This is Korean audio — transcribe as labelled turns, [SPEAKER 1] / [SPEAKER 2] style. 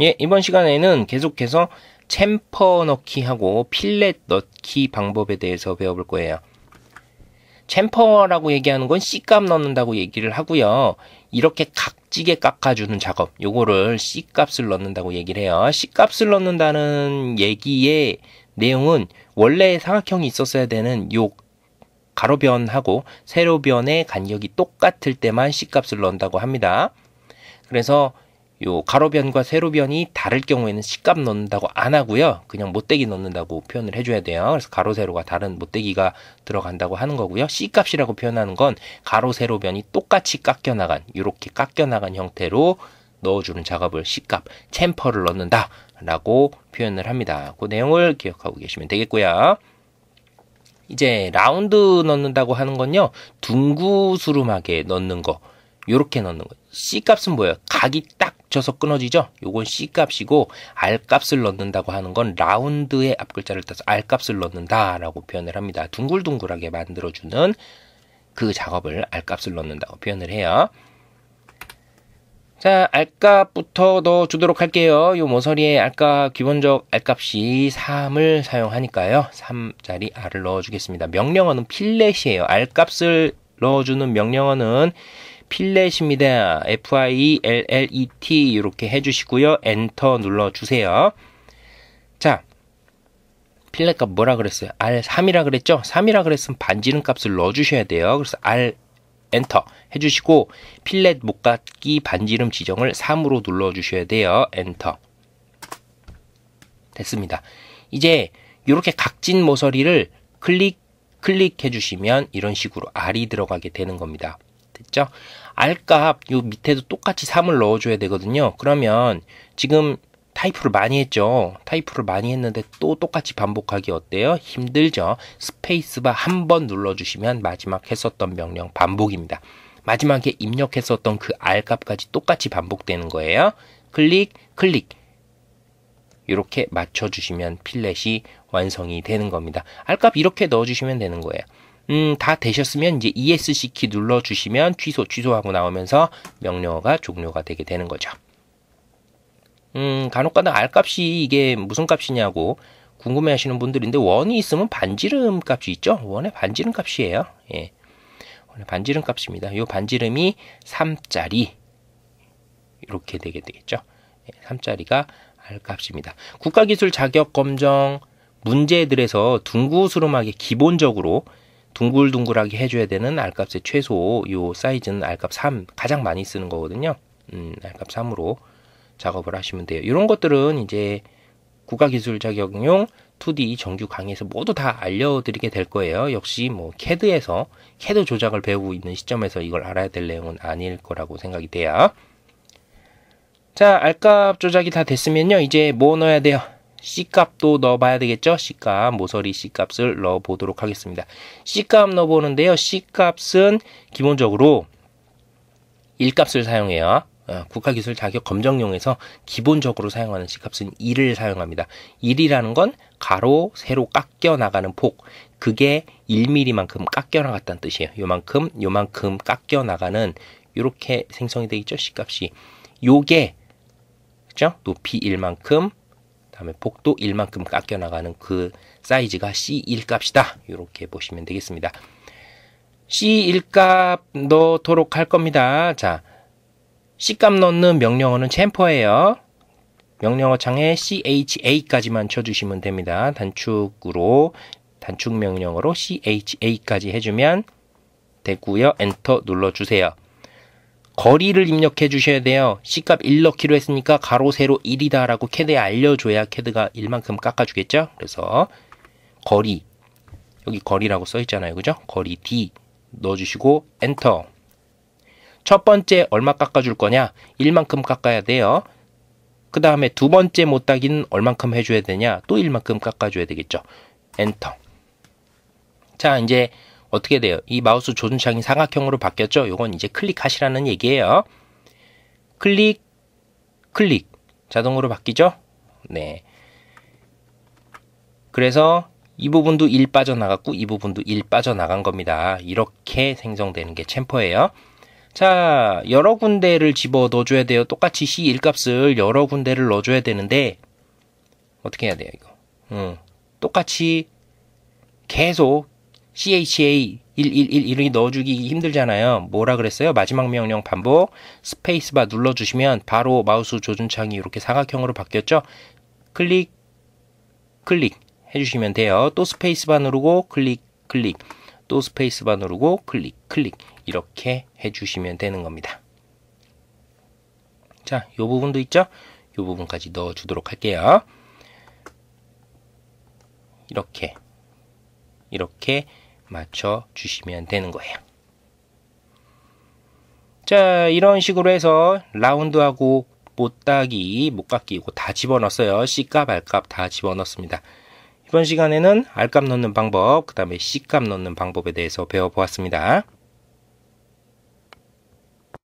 [SPEAKER 1] 예, 이번 시간에는 계속해서 챔퍼 넣기하고 필렛 넣기 방법에 대해서 배워볼 거예요. 챔퍼라고 얘기하는 건 C값 넣는다고 얘기를 하고요. 이렇게 각지게 깎아주는 작업, 요거를 C값을 넣는다고 얘기를 해요. C값을 넣는다는 얘기의 내용은 원래 삼각형이 있었어야 되는 요 가로변하고 세로변의 간격이 똑같을 때만 C값을 넣는다고 합니다. 그래서 요 가로변과 세로변이 다를 경우에는 C값 넣는다고 안 하고요. 그냥 못대기 넣는다고 표현을 해줘야 돼요. 그래서 가로, 세로가 다른 못대기가 들어간다고 하는 거고요. C값이라고 표현하는 건 가로, 세로변이 똑같이 깎여나간, 이렇게 깎여나간 형태로 넣어주는 작업을 C값, 챔퍼를 넣는다 라고 표현을 합니다. 그 내용을 기억하고 계시면 되겠고요. 이제 라운드 넣는다고 하는 건요. 둥구스름하게 넣는 거. 요렇게 넣는 거. C값은 뭐예요? 각이 딱 져서 끊어지죠? 요건 C값이고 R값을 넣는다고 하는 건 라운드의 앞글자를 따서 R값을 넣는다 라고 표현을 합니다. 둥글둥글하게 만들어주는 그 작업을 R값을 넣는다고 표현을 해요. 자, R값부터 넣어주도록 할게요. 요 모서리에 R값, 기본적 R값이 3을 사용하니까요. 3짜리 R을 넣어주겠습니다. 명령어는 필렛이에요. R값을 넣어주는 명령어는 필렛입니다. FILLET 이렇게 해주시고요. 엔터 눌러주세요. 자, 필렛 값 뭐라 그랬어요? R3이라 그랬죠? 3이라 그랬으면 반지름 값을 넣어주셔야 돼요. 그래서 R 엔터 해주시고 필렛 못깎기 반지름 지정을 3으로 눌러주셔야 돼요. 엔터. 됐습니다. 이제 이렇게 각진 모서리를 클릭해 주시면 이런 식으로 R이 들어가게 되는 겁니다. 됐죠? R값 요 밑에도 똑같이 3을 넣어줘야 되거든요. 그러면 지금 타이프를 많이 했죠. 타이프를 많이 했는데 또 똑같이 반복하기 어때요? 힘들죠. 스페이스바 한 번 눌러주시면 마지막 했었던 명령 반복입니다. 마지막에 입력했었던 그 R값까지 똑같이 반복되는 거예요. 클릭 이렇게 맞춰주시면 필렛이 완성이 되는 겁니다. R값 이렇게 넣어주시면 되는 거예요. 다 되셨으면 이제 ESC 키 눌러주시면 취소하고 나오면서 명령어가 종료가 되게 되는 거죠. 간혹가다 R값이 이게 무슨 값이냐고 궁금해 하시는 분들인데 원이 있으면 반지름 값이 있죠? 원의 반지름 값이에요. 예. 원의 반지름 값입니다. 이 반지름이 3짜리 이렇게 되게 되겠죠? 예, 3짜리가 R값입니다. 국가기술 자격검정 문제들에서 둥구스름하게 기본적으로 둥글둥글하게 해줘야 되는 R값의 최소 요 사이즈는 R값 3 가장 많이 쓰는 거거든요. R값 3으로 작업을 하시면 돼요. 이런 것들은 이제 국가기술 자격용 2D 정규 강의에서 모두 다 알려드리게 될 거예요. 역시 뭐 캐드에서 캐드 조작을 배우고 있는 시점에서 이걸 알아야 될 내용은 아닐 거라고 생각이 돼요. 자, R값 조작이 다 됐으면요. 이제 뭐 넣어야 돼요? C값도 넣어봐야 되겠죠? C값, 모서리 C값을 넣어보도록 하겠습니다. C값 넣어보는데요. C값은 기본적으로 1값을 사용해요. 국가기술 자격 검정용에서 기본적으로 사용하는 C값은 1을 사용합니다. 1이라는 건 가로, 세로 깎여 나가는 폭. 그게 1mm만큼 깎여 나갔다는 뜻이에요. 요만큼 깎여 나가는 요렇게 생성이 되겠죠? C값이. 요게 그죠? 높이 1만큼 다음에 폭도 1만큼 깎여 나가는 그 사이즈가 C1 값이다. 이렇게 보시면 되겠습니다. C1 값 넣도록 할 겁니다. 자, C값 넣는 명령어는 챔퍼예요. 명령어 창에 CHA까지만 쳐주시면 됩니다. 단축 명령어로 CHA까지 해주면 되고요. 엔터 눌러주세요. 거리를 입력해 주셔야 돼요. C값 1 넣기로 했으니까 가로, 세로 1이다 라고 캐드에 알려줘야 캐드가 1만큼 깎아주겠죠. 그래서 거리, 여기 거리라고 써있잖아요. 그죠? 거리 D 넣어주시고 엔터. 첫 번째 얼마 깎아줄 거냐? 1만큼 깎아야 돼요. 그 다음에 두 번째 못따기는 얼만큼 해줘야 되냐? 또 1만큼 깎아줘야 되겠죠. 엔터. 자, 이제 어떻게 돼요? 이 마우스 조준창이 삼각형으로 바뀌었죠? 요건 이제 클릭하시라는 얘기예요. 클릭. 자동으로 바뀌죠? 네. 그래서 이 부분도 1 빠져나갔고 이 부분도 1 빠져나간 겁니다. 이렇게 생성되는 게 챔퍼예요. 자, 여러 군데를 집어 넣어줘야 돼요. 똑같이 C1 값을 여러 군데를 넣어줘야 되는데 어떻게 해야 돼요, 이거? 똑같이 계속 CHA 111 이렇게 넣어주기 힘들잖아요. 뭐라 그랬어요? 마지막 명령 반복 스페이스바 눌러주시면 바로 마우스 조준창이 이렇게 사각형으로 바뀌었죠? 클릭 해주시면 돼요. 또 스페이스바 누르고 클릭 또 스페이스바 누르고 클릭 이렇게 해주시면 되는 겁니다. 자, 요 부분도 있죠? 요 부분까지 넣어주도록 할게요. 이렇게 맞춰주시면 되는 거예요. 자, 이런 식으로 해서 라운드하고 못닫기, 못깎기 이거 다 집어넣었어요. C값, R값 다 집어넣습니다. 이번 시간에는 R값 넣는 방법, 그 다음에 C값 넣는 방법에 대해서 배워보았습니다.